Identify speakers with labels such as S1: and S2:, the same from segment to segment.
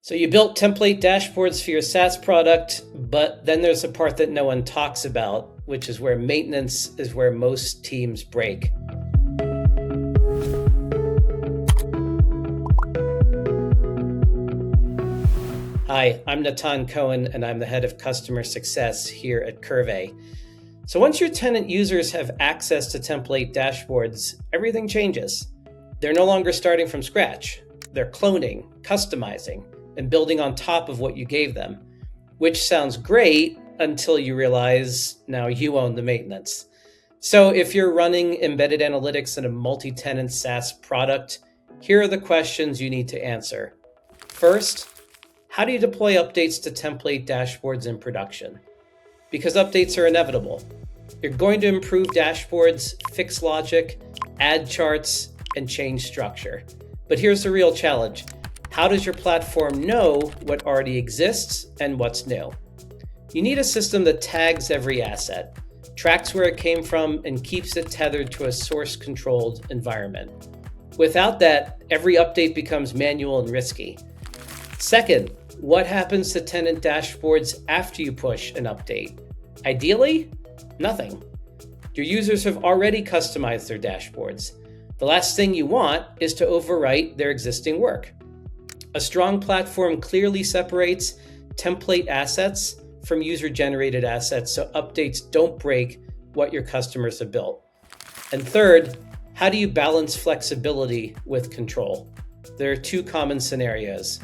S1: So you built template dashboards for your SaaS product, but then there's a part that no one talks about, which is where maintenance is where most teams break. Hi, I'm Natan Cohen, and I'm the head of customer success here at Qrvey. So once your tenant users have access to template dashboards, everything changes. They're no longer starting from scratch. They're cloning, customizing, and building on top of what you gave them, which sounds great until you realize now you own the maintenance. So if you're running embedded analytics in a multi-tenant SaaS product, here are the questions you need to answer. First, how do you deploy updates to template dashboards in production? Because updates are inevitable. You're going to improve dashboards, fix logic, add charts, and change structure. But here's the real challenge. How does your platform know what already exists and what's new? You need a system that tags every asset, tracks where it came from, and keeps it tethered to a source-controlled environment. Without that, every update becomes manual and risky. Second, what happens to tenant dashboards after you push an update? Ideally, nothing. Your users have already customized their dashboards. The last thing you want is to overwrite their existing work. A strong platform clearly separates template assets from user-generated assets so updates don't break what your customers have built. And third, how do you balance flexibility with control? There are two common scenarios.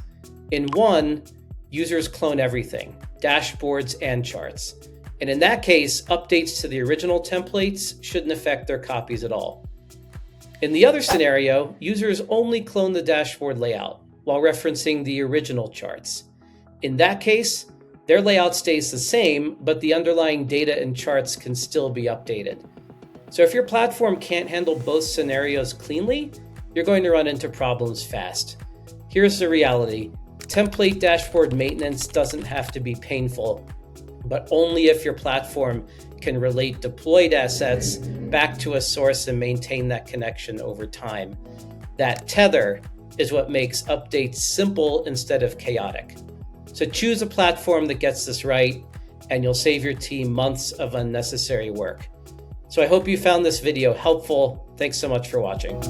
S1: In one, users clone everything, dashboards and charts. And in that case, updates to the original templates shouldn't affect their copies at all. In the other scenario, users only clone the dashboard layout while referencing the original charts. In that case, their layout stays the same, but the underlying data and charts can still be updated. So if your platform can't handle both scenarios cleanly, you're going to run into problems fast. Here's the reality. Template dashboard maintenance doesn't have to be painful, but only if your platform can relate deployed assets back to a source and maintain that connection over time. That tether is what makes updates simple instead of chaotic. So choose a platform that gets this right, and you'll save your team months of unnecessary work. So I hope you found this video helpful. Thanks so much for watching.